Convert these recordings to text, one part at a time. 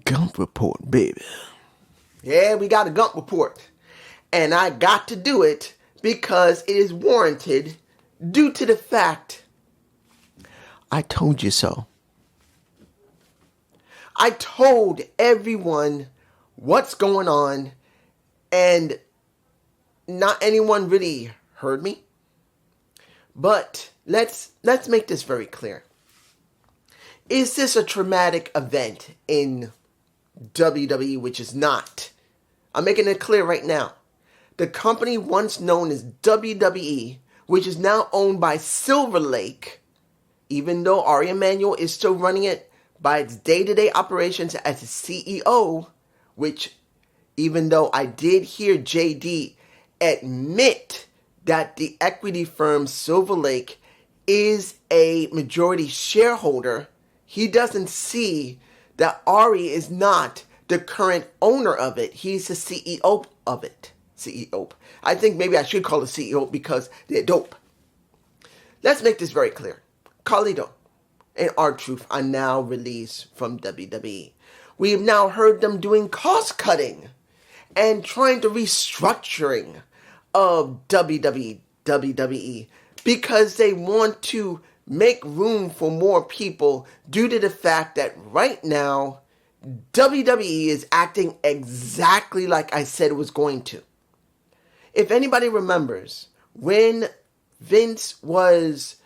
Gump report, baby. Yeah, we got a gump report. And I got to do it because it is warranted due to the fact I told you so. I told everyone what's going on and not anyone really heard me. But let's make this very clear. Is this a traumatic event in WWE, which is not? I'm making it clear right now. The company once known as WWE, which is now owned by Silver Lake, even though Ari Emanuel is still running it by its day-to-day operations as its CEO, which even though I did hear JD admit that the equity firm Silver Lake is a majority shareholder, he doesn't see that Ari is not the current owner of it. He's the CEO of it. CEO. I think maybe I should call it CEO because they're dope. Let's make this very clear. Carlito and R-Truth are now released from WWE. We have now heard them doing cost cutting and trying to restructuring of WWE because they want to make room for more people due to the fact that right now WWE is acting exactly like I said it was going to. If anybody remembers, when Vince was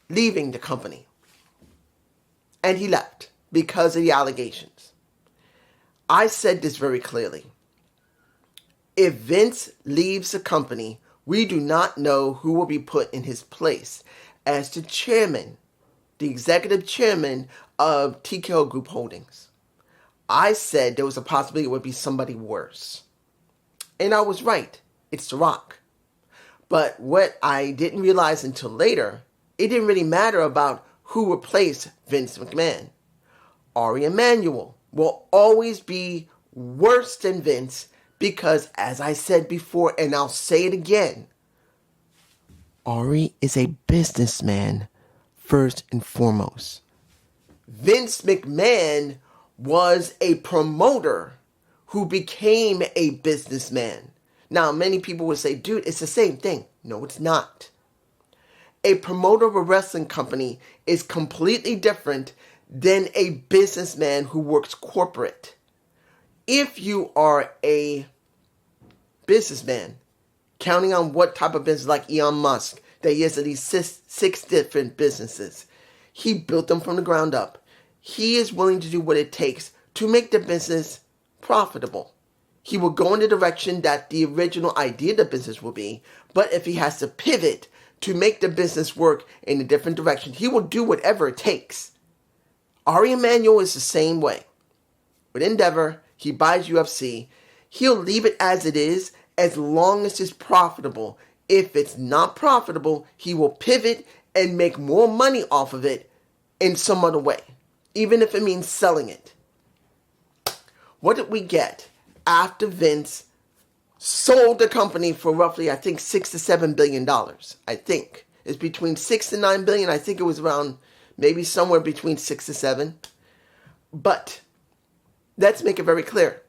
leaving the company and he left because of the allegations, I said this very clearly. If Vince leaves the company, we do not know who will be put in his place as the chairman, the executive chairman of TKO Group Holdings. I said there was a possibility it would be somebody worse. And I was right. It's The Rock. But what I didn't realize until later, it didn't really matter about who replaced Vince McMahon. Ari Emanuel will always be worse than Vince because, as I said before, and I'll say it again, Ari is a businessman first and foremost. Vince McMahon was a promoter who became a businessman. Now, many people would say, dude, it's the same thing. No, it's not. A promoter of a wrestling company is completely different than a businessman who works corporate. If you are a businessman, counting on what type of business, like Elon Musk, that he has at least six different businesses. He built them from the ground up. He is willing to do what it takes to make the business profitable. He will go in the direction that the original idea of the business will be, but if he has to pivot to make the business work in a different direction, he will do whatever it takes. Ari Emanuel is the same way. With Endeavor, he buys UFC. He'll leave it as it is as long as it's profitable. If it's not profitable, he will pivot and make more money off of it in some other way, even if it means selling it. What did we get after Vince sold the company for roughly, I think, $6 to $7 billion? I think it's between $6 to $9 billion. I think it was around maybe somewhere between 6 to 7. But let's make it very clear.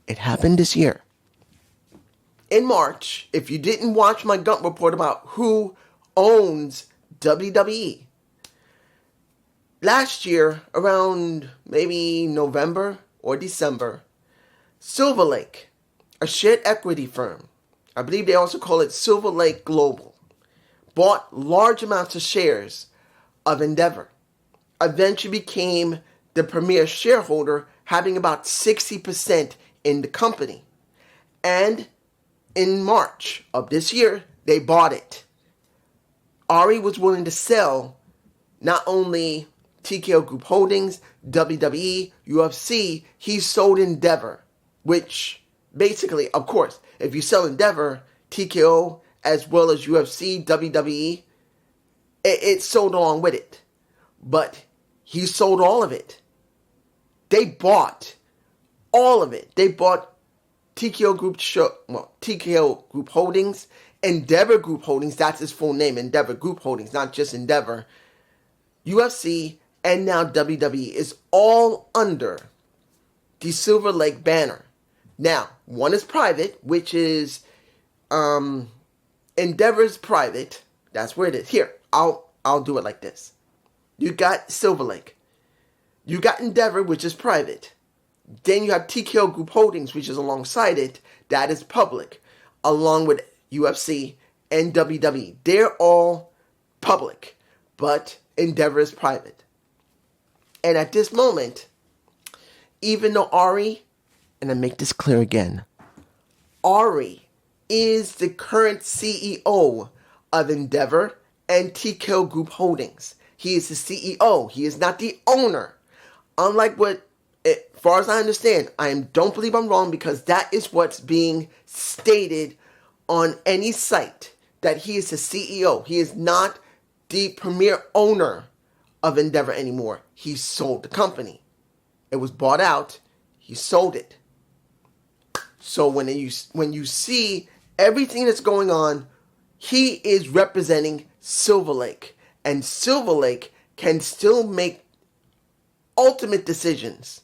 It happened this year. In March, if you didn't watch my Gump report about who owns WWE, last year, around maybe November or December, Silver Lake, a shared equity firm, I believe they also call it Silver Lake Global, bought large amounts of shares of Endeavor, eventually became the premier shareholder, having about 60% in the company. And in March of this year, they bought it. Ari was willing to sell not only TKO Group Holdings, WWE, UFC, he sold Endeavor, which basically, of course, if you sell Endeavor, TKO, as well as UFC, WWE, it sold along with it. But he sold all of it. They bought all of it. They bought TKO Group Holdings, Endeavor Group Holdings, that's his full name, Endeavor Group Holdings, not just Endeavor, UFC, and now WWE is all under the Silver Lake banner. Now, one is private, which is Endeavor's private. That's where it is. Here, I'll do it like this. You got Silver Lake. You got Endeavor, which is private. Then you have TKO Group Holdings, which is alongside it. That is public, along with UFC and WWE. They're all public, but Endeavor is private. And at this moment, even though Ari, and I make this clear again, Ari is the current CEO of Endeavor and TKO Group Holdings. He is the CEO. He is not the owner. Unlike what, as far as I understand, don't believe I'm wrong, because that is what's being stated on any site, that he is the CEO. He is not the premier owner of Endeavor anymore. He sold the company. It was bought out. He sold it. So when you see everything that's going on, he is representing Silver Lake. And Silver Lake can still make ultimate decisions.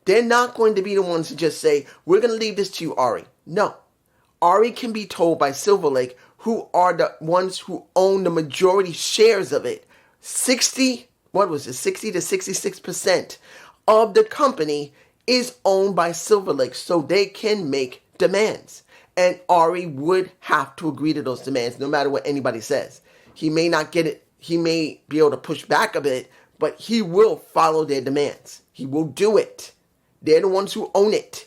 They're not going to be the ones to just say, we're going to leave this to you, Ari. No. Ari can be told by Silver Lake, who are the ones who own the majority shares of it. 60 to 66% of the company is owned by Silver Lake, so they can make demands. And Ari would have to agree to those demands, no matter what anybody says. He may not get it. He may be able to push back a bit, but he will follow their demands. He will do it. They're the ones who own it.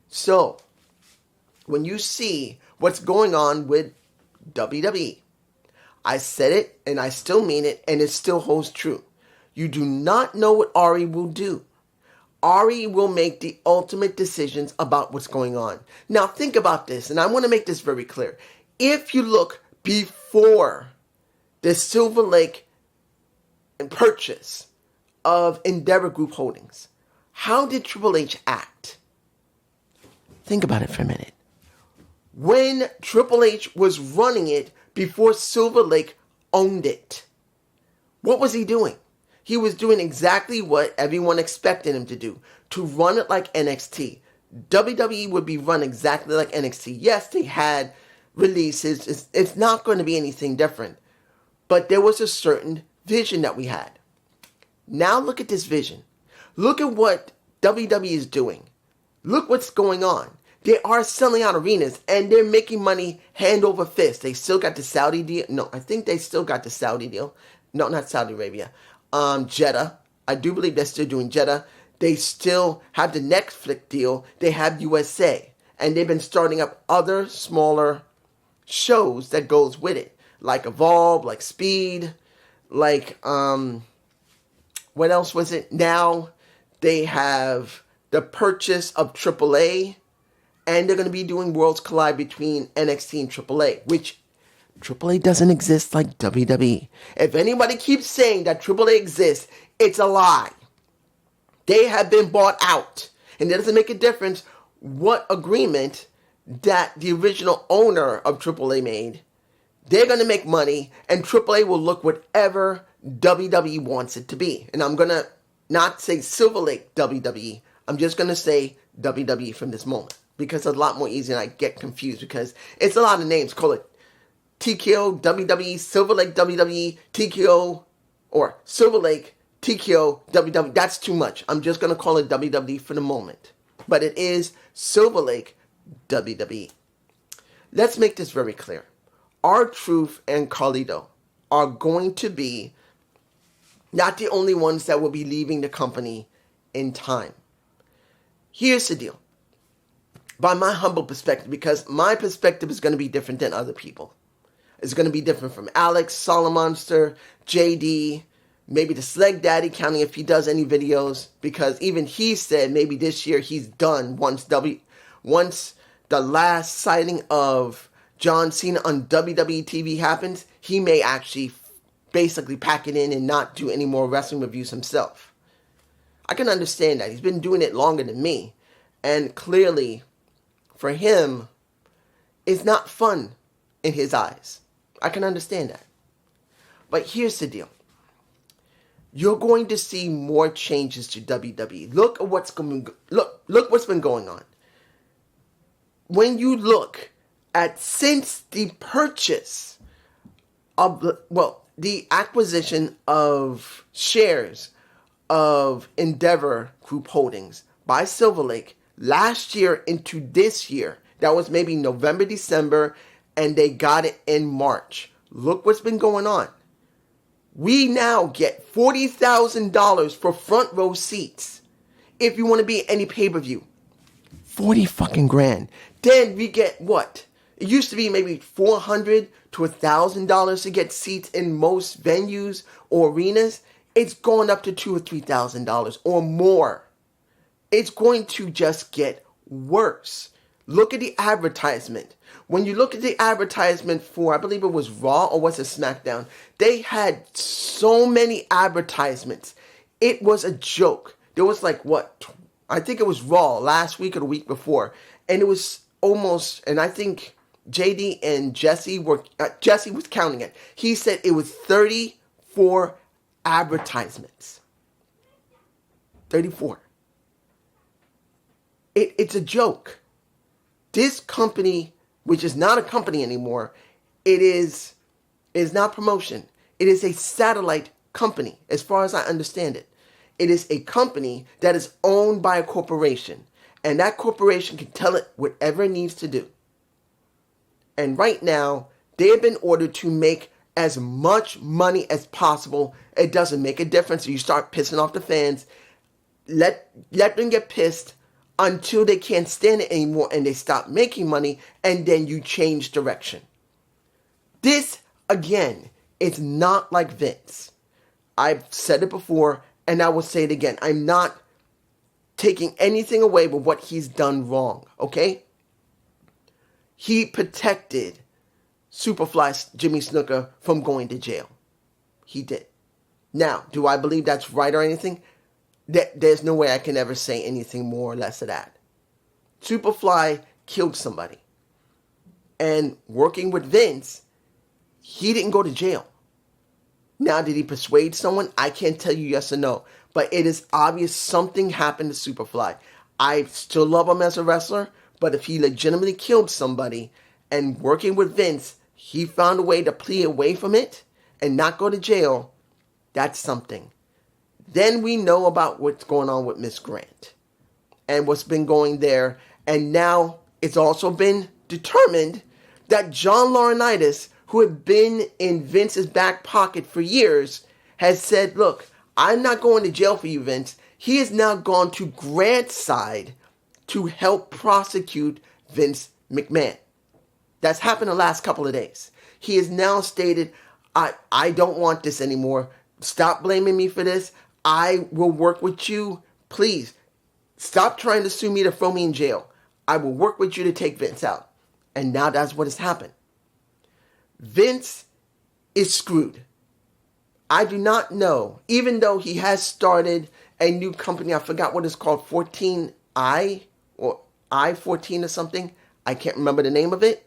So, when you see what's going on with WWE, I said it and I still mean it, and it still holds true. You do not know what Ari will do. Ari will make the ultimate decisions about what's going on. Now think about this, and I want to make this very clear. If you look before the Silver Lake purchase of Endeavor Group Holdings, how did Triple H act? Think about it for a minute. When Triple H was running it before Silver Lake owned it, what was he doing? He was doing exactly what everyone expected him to do, to run it like NXT. WWE would be run exactly like NXT. Yes, they had releases. It's not going to be anything different. But there was a certain vision that we had. Now look at this vision. Look at what WWE is doing. Look what's going on. They are selling out arenas, and they're making money hand over fist. They still got the Saudi deal. No, I think they still got the Saudi deal. No, not Saudi Arabia. Jeddah. I do believe they're still doing Jeddah. They still have the Netflix deal. They have USA. And they've been starting up other smaller shows that goes with it. Like Evolve, like Speed, like, what else was it? Now they have the purchase of AAA. And they're going to be doing Worlds Collide between NXT and AAA, which AAA doesn't exist like WWE. if anybody keeps saying that AAA exists, it's a lie. They have been bought out. And it doesn't make a difference what agreement that the original owner of AAA made. They're going to make money, and AAA will look whatever WWE wants it to be. And I'm going to not say Silver Lake WWE. I'm just going to say WWE from this moment, because it's a lot more easy and I get confused because it's a lot of names. Call it TKO, WWE, Silver Lake, WWE, TKO, or Silver Lake, TKO, WWE. That's too much. I'm just going to call it WWE for the moment. But it is Silver Lake, WWE. Let's make this very clear. R-Truth and Carlito are going to be not the only ones that will be leaving the company in time. Here's the deal. By my humble perspective, because my perspective is going to be different than other people. It's going to be different from Alex, Solomonster, JD, maybe the Sleg Daddy, counting if he does any videos, because even he said maybe this year he's done once the last sighting of John Cena on WWE TV happens, he may actually basically pack it in and not do any more wrestling reviews himself. I can understand that. He's been doing it longer than me. And clearly, for him, it's not fun in his eyes. I can understand that. But here's the deal. you're going to see more changes to WWE. Look at look what's been going on. When you look at since the purchase of the acquisition of shares of Endeavor Group Holdings by Silver Lake last year into this year, that was maybe November, December, and they got it in March. Look what's been going on. We now get $40,000 for front row seats if you want to be at any pay-per-view. 40 fucking grand. Then we get what? It used to be maybe $400 to $1,000 to get seats in most venues or arenas. It's going up to $2,000 or $3,000 or more. It's going to just get worse. Look at the advertisement. When you look at the advertisement for, I believe it was Raw or was it SmackDown, they had so many advertisements. It was a joke. There was like what? I think it was Raw last week or the week before. And it was almost, and I think JD and Jesse was counting it. He said it was 34 advertisements. 34. It's a joke. This company, which is not a company anymore, it is not promotion. It is a satellite company, as far as I understand it. It is a company that is owned by a corporation, and that corporation can tell it whatever it needs to do. And right now, they have been ordered to make as much money as possible. It doesn't make a difference. You start pissing off the fans. Let them get pissed until they can't stand it anymore and they stop making money, and then you change direction. This, again, is not like Vince. I've said it before, and I will say it again. I'm not taking anything away with what he's done wrong, okay? He protected Superfly Jimmy Snuka from going to jail. He did. Now, do I believe that's right or anything? There's no way I can ever say anything more or less of that. Superfly killed somebody. And working with Vince, he didn't go to jail. Now, did he persuade someone? I can't tell you yes or no. But it is obvious something happened to Superfly. I still love him as a wrestler, but if he legitimately killed somebody and working with Vince, he found a way to plea away from it and not go to jail, that's something. Then we know about what's going on with Miss Grant and what's been going there. And now it's also been determined that John Laurinaitis, who had been in Vince's back pocket for years, has said, look, I'm not going to jail for you, Vince. He has now gone to Grant's side to help prosecute Vince McMahon. That's happened the last couple of days. He has now stated, I don't want this anymore. Stop blaming me for this. I will work with you. Please, stop trying to sue me to throw me in jail. I will work with you to take Vince out. And now that's what has happened. Vince is screwed. I do not know, even though he has started a new company, I forgot what it's called, 14i or I-14 or something. I can't remember the name of it.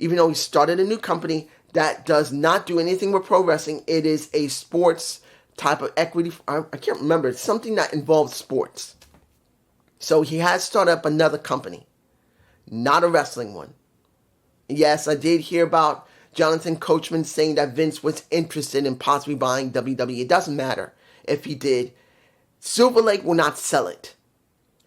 Even though he started a new company that does not do anything with pro wrestling, it is a sports type of equity. I can't remember. It's something that involves sports. So he has started up another company, not a wrestling one. Yes, I did hear about Jonathan Coachman saying that Vince was interested in possibly buying WWE. It doesn't matter if he did. Silver Lake will not sell it.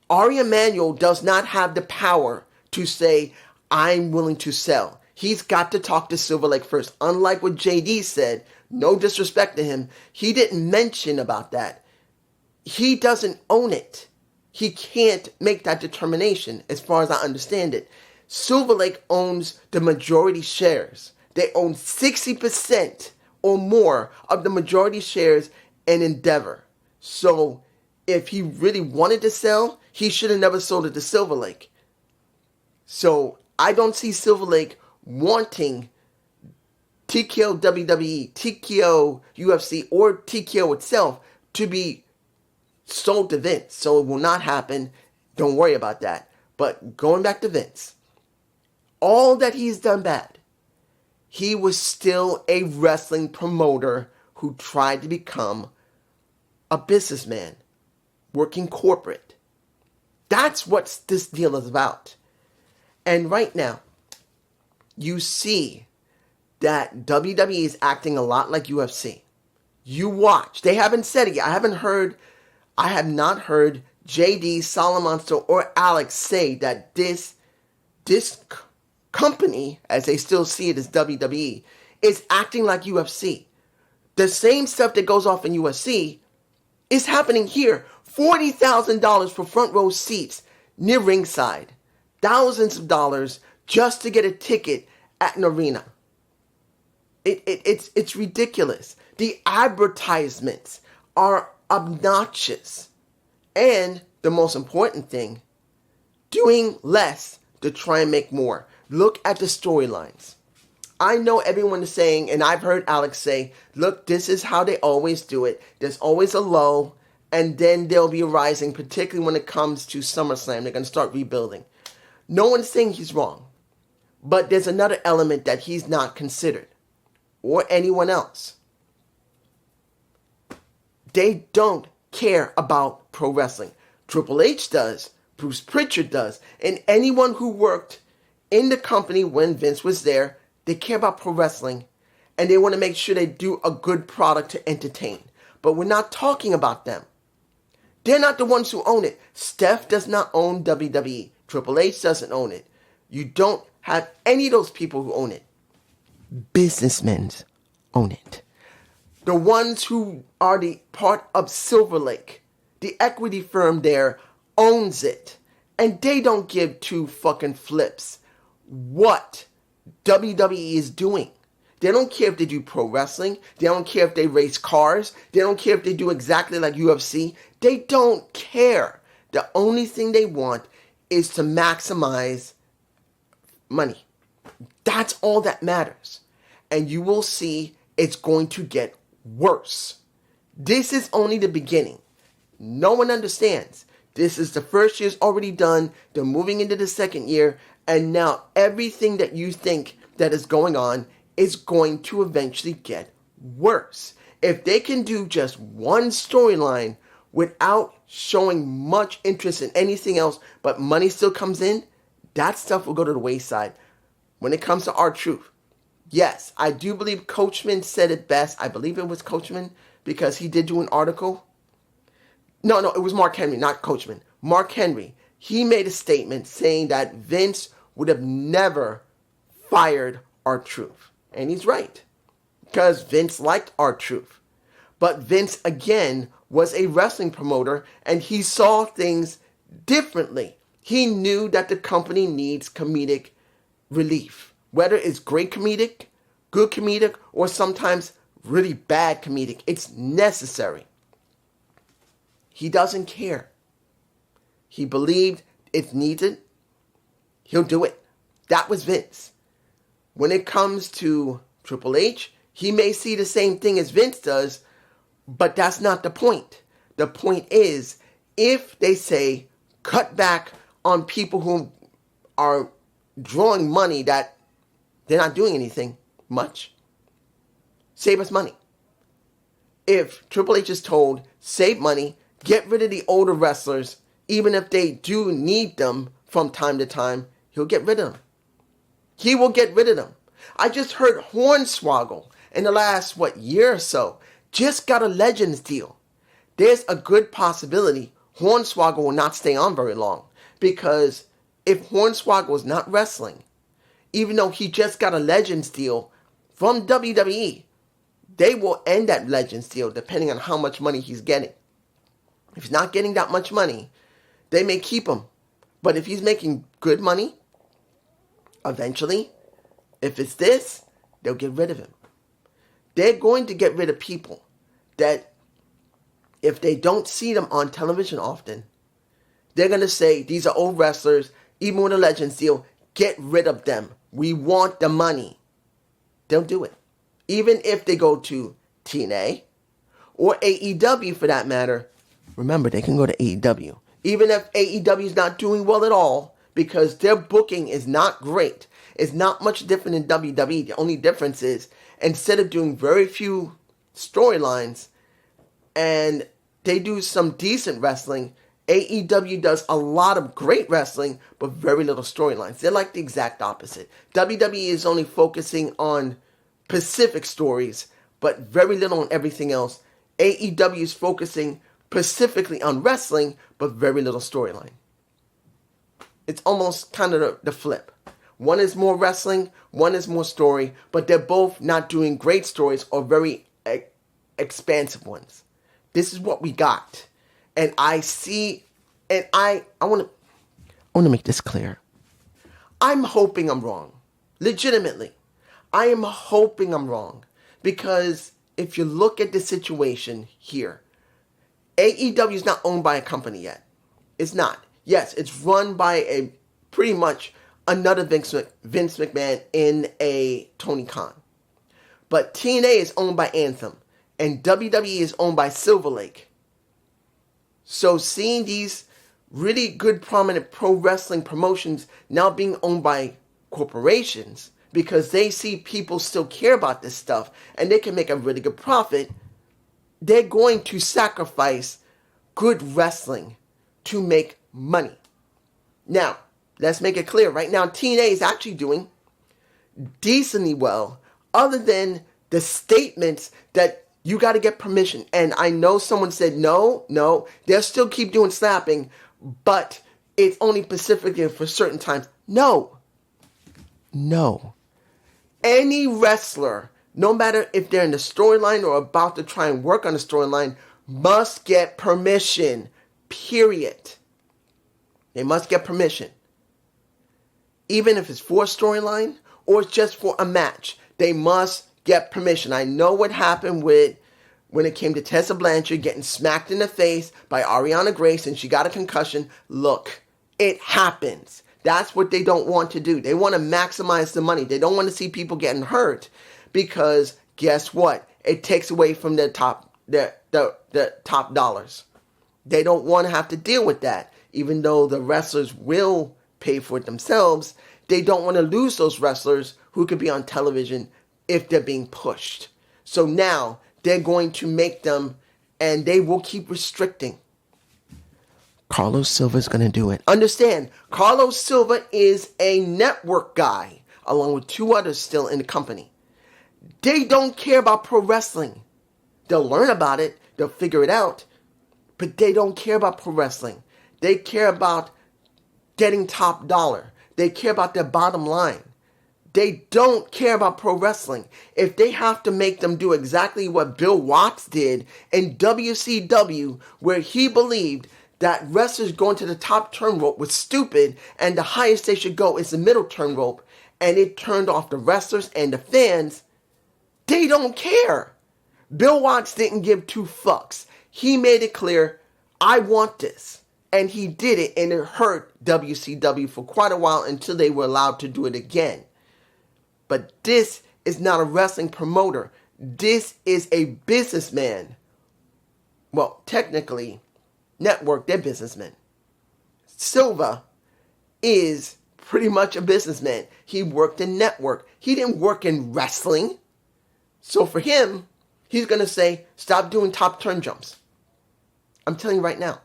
Ari Emanuel does not have the power to say, I'm willing to sell. He's got to talk to Silver Lake first. Unlike what JD said, no disrespect to him, he didn't mention about that. He doesn't own it. He can't make that determination as far as I understand it. Silver Lake owns the majority shares. They own 60% or more of the majority shares in Endeavor. So if he really wanted to sell, he should have never sold it to Silver Lake. So I don't see Silver Lake wanting TKO WWE, TKO UFC, or TKO itself to be sold to Vince. So it will not happen. Don't worry about that. But going back to Vince, all that he's done bad, he was still a wrestling promoter who tried to become a businessman working corporate. That's what this deal is about. And right now, you see that WWE is acting a lot like UFC. You watch. They haven't said it yet. I have not heard JD, Solomonster, or Alex say that this company, as they still see it as WWE, is acting like UFC. The same stuff that goes off in UFC is happening here. $40,000 for front row seats near ringside. Thousands of dollars just to get a ticket at an arena. It's ridiculous. The advertisements are obnoxious. And the most important thing, doing less to try and make more. Look at the storylines. I know everyone is saying, and I've heard Alex say, look, this is how they always do it. There's always a low, and then there'll be a rising, particularly when it comes to SummerSlam. They're going to start rebuilding. No one's saying he's wrong. But there's another element that he's not considered, or anyone else. They don't care about pro wrestling. Triple H does. Bruce Pritchard does. And anyone who worked in the company when Vince was there, they care about pro wrestling. And they want to make sure they do a good product to entertain. But we're not talking about them. They're not the ones who own it. Steph does not own WWE. Triple H doesn't own it. You don't have any of those people who own it. Businessmen own it. The ones who are the part of Silver Lake, the equity firm there, owns it. And they don't give two fucking flips what WWE is doing. They don't care if they do pro wrestling. They don't care if they race cars. They don't care if they do exactly like UFC. They don't care. The only thing they want is to maximize money. That's all that matters. And you will see it's going to get worse. This is only the beginning. No one understands. This is the first year's already done. They're moving into the second year. And now everything that you think that is going on is going to eventually get worse. If they can do just one storyline without showing much interest in anything else, but money still comes in, that stuff will go to the wayside. When it comes to R-Truth, yes, I do believe Coachman said it best. I believe it was Coachman because he did do an article. No, it was Mark Henry, not Coachman. Mark Henry, he made a statement saying that Vince would have never fired R-Truth. And he's right, because Vince liked R-Truth. But Vince, again, was a wrestling promoter, and he saw things differently. He knew that the company needs comedic relief, whether it's great comedic, good comedic, or sometimes really bad comedic. It's necessary. He doesn't care. He believed it's needed. He'll do it. That was Vince. When it comes to Triple H, he may see the same thing as Vince does, but that's not the point. The point is, if they say, cut back on people who are drawing money that they're not doing anything much, save us money. If Triple H is told, save money, get rid of the older wrestlers, even if they do need them from time to time, he'll get rid of them. He will get rid of them. I just heard Hornswoggle in the last, year or so, just got a Legends deal. There's a good possibility Hornswoggle will not stay on very long. Because if Hornswoggle is not wrestling, even though he just got a Legends deal from WWE, they will end that Legends deal depending on how much money he's getting. If he's not getting that much money, they may keep him. But if he's making good money, eventually, if it's this, they'll get rid of him. They're going to get rid of people that, if they don't see them on television often, they're going to say, these are old wrestlers, even with a Legends deal, get rid of them. We want the money. They'll do it. Even if they go to TNA or AEW for that matter. Remember, they can go to AEW. Even if AEW is not doing well at all, because their booking is not great. It's not much different than WWE. The only difference is, instead of doing very few storylines and They do some decent wrestling. AEW does a lot of great wrestling, but very little storylines. They're like the exact opposite. WWE is only focusing on specific stories, but very little on everything else. AEW is focusing specifically on wrestling, but very little storyline. It's almost kind of the flip. One is more wrestling, one is more story, but they're both not doing great stories or very expansive ones. This is what we got. And I see, and I want to make this clear. I'm hoping I'm wrong. Legitimately. I am hoping I'm wrong. Because if you look at the situation here, AEW is not owned by a company yet. It's not. Yes, it's run by a pretty much another Vince McMahon in a Tony Khan. But TNA is owned by Anthem. And WWE is owned by Silver Lake. So seeing these really good prominent pro wrestling promotions now being owned by corporations because they see people still care about this stuff and they can make a really good profit, they're going to sacrifice good wrestling to make money. Now, let's make it clear. Right now, TNA is actually doing decently well, other than the statements that you got to get permission. And I know someone said, no, they'll still keep doing slapping, but it's only specifically for certain times. No. Any wrestler, no matter if they're in the storyline or about to try and work on the storyline, must get permission. Period. They must get permission. Even if it's for a storyline or it's just for a match, they must get permission. I know what happened when it came to Tessa Blanchard getting smacked in the face by Ariana Grace and she got a concussion. Look, it happens. That's what they don't want to do. They want to maximize the money. They don't want to see people getting hurt because guess what? It takes away from their top dollars. They don't want to have to deal with that. Even though the wrestlers will pay for it themselves, they don't want to lose those wrestlers who could be on television if they're being pushed. So now they're going to make them, and they will keep restricting. Carlos Silva's going to do it. Understand, Carlos Silva is a network guy, along with two others still in the company. They don't care about pro wrestling. They'll learn about it, they'll figure it out, but they don't care about pro wrestling. They care about getting top dollar. They care about their bottom line. They don't care about pro wrestling. If they have to make them do exactly what Bill Watts did in WCW, where he believed that wrestlers going to the top turn rope was stupid and the highest they should go is the middle turn rope, and it turned off the wrestlers and the fans, they don't care. Bill Watts didn't give two fucks. He made it clear, I want this. And he did it, and it hurt WCW for quite a while until they were allowed to do it again. But this is not a wrestling promoter. This is a businessman. Well, technically, network, they're businessmen. Silva is pretty much a businessman. He worked in network. He didn't work in wrestling. So for him, he's going to say, stop doing top turn jumps. I'm telling you right now.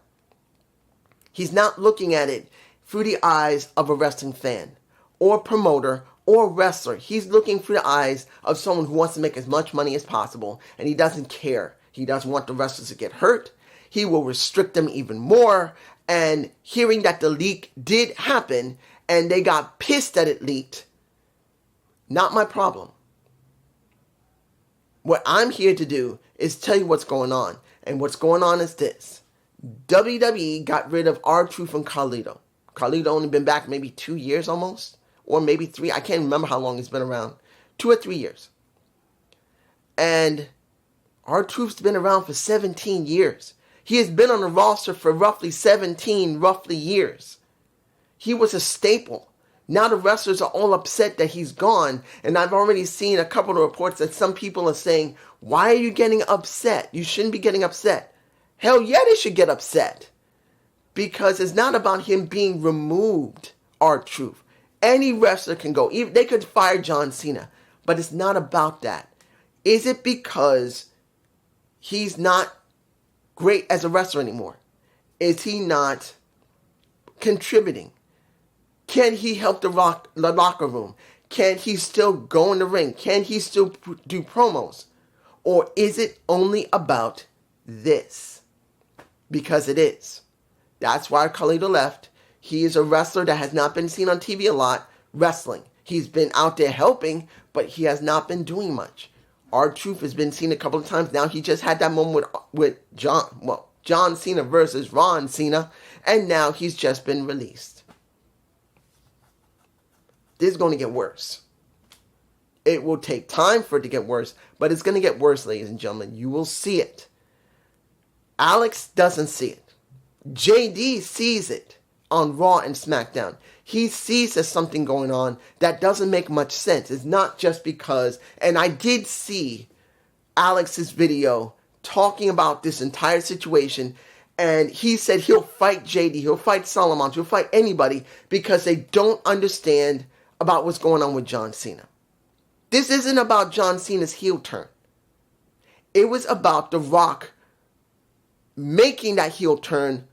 He's not looking at it through the eyes of a wrestling fan or promoter or wrestler. He's looking through the eyes of someone who wants to make as much money as possible, and he doesn't care. He doesn't want the wrestlers to get hurt. He will restrict them even more. And hearing that the leak did happen and they got pissed that it leaked, not my problem. What I'm here to do is tell you what's going on. And what's going on is this. WWE got rid of R-Truth and Carlito. Carlito only been back maybe 2 years almost. Or maybe 3. I can't remember how long he's been around. 2 or 3 years. And R-Truth's been around for 17 years. He has been on the roster for roughly 17 years. He was a staple. Now the wrestlers are all upset that he's gone. And I've already seen a couple of reports that some people are saying, why are you getting upset? You shouldn't be getting upset. Hell yeah, they should get upset. Because it's not about him being removed, R-Truth. Any wrestler can go. They could fire John Cena. But it's not about that. Is it because he's not great as a wrestler anymore? Is he not contributing? Can he help the locker room? Can he still go in the ring? Can he still do promos? Or is it only about this? Because it is. That's why Carlito left. He is a wrestler that has not been seen on TV a lot, wrestling. He's been out there helping, but he has not been doing much. R-Truth has been seen a couple of times now. He just had that moment with John Cena versus Ron Cena, and now he's just been released. This is going to get worse. It will take time for it to get worse, but it's going to get worse, ladies and gentlemen. You will see it. Alex doesn't see it. JD sees it on Raw and SmackDown. He sees there's something going on that doesn't make much sense. It's not just because, and I did see Alex's video talking about this entire situation, and he said he'll fight JD, he'll fight Solomon, he'll fight anybody because they don't understand about what's going on with John Cena. This isn't about John Cena's heel turn. It was about The Rock making that heel turn,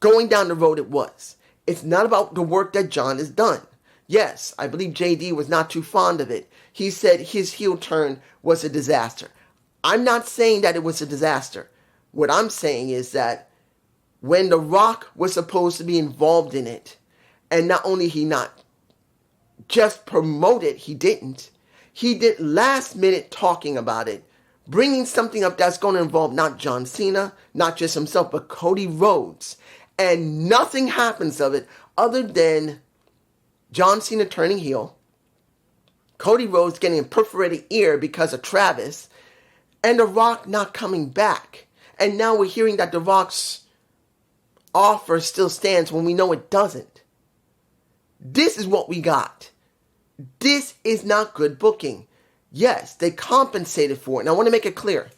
going down the road it was. It's not about the work that John has done. Yes, I believe JD was not too fond of it. He said his heel turn was a disaster. I'm not saying that it was a disaster. What I'm saying is that when The Rock was supposed to be involved in it, and not only he not just promote it, he didn't. He did last minute talking about it, bringing something up that's going to involve not John Cena, not just himself, but Cody Rhodes. And nothing happens of it other than John Cena turning heel, Cody Rhodes getting a perforated ear because of Travis, and The Rock not coming back. And now we're hearing that The Rock's offer still stands when we know it doesn't. This is what we got. This is not good booking. Yes, they compensated for it. And I want to make it clear.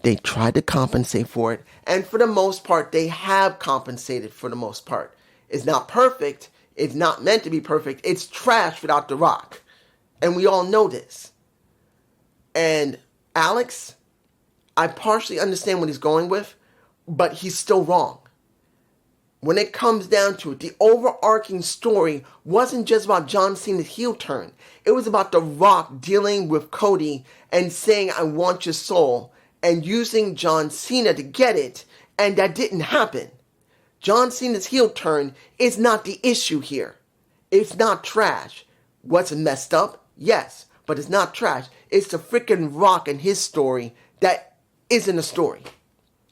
They tried to compensate for it. And for the most part, they have compensated for the most part. It's not perfect. It's not meant to be perfect. It's trash without The Rock. And we all know this. And Alex, I partially understand what he's going with, but he's still wrong. When it comes down to it, the overarching story wasn't just about John Cena's heel turn. It was about The Rock dealing with Cody and saying, I want your soul, and using John Cena to get it, and that didn't happen. John Cena's heel turn is not the issue here. It's not trash. What's messed up? Yes, but it's not trash. It's the freaking Rock and his story that isn't a story.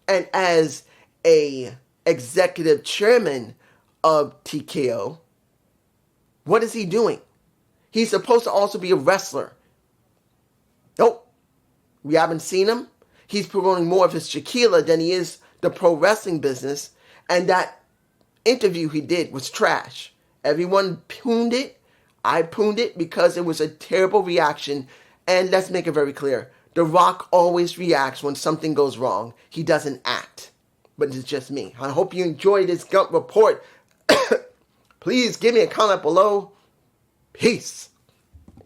And as a executive chairman of TKO, what is he doing? He's supposed to also be a wrestler. Nope. We haven't seen him. He's promoting more of his tequila than he is the pro wrestling business. And that interview he did was trash. Everyone pooned it. I pooned it because it was a terrible reaction. And let's make it very clear. The Rock always reacts when something goes wrong. He doesn't act. But it's just me. I hope you enjoyed this Gump report. Please give me a comment below. Peace.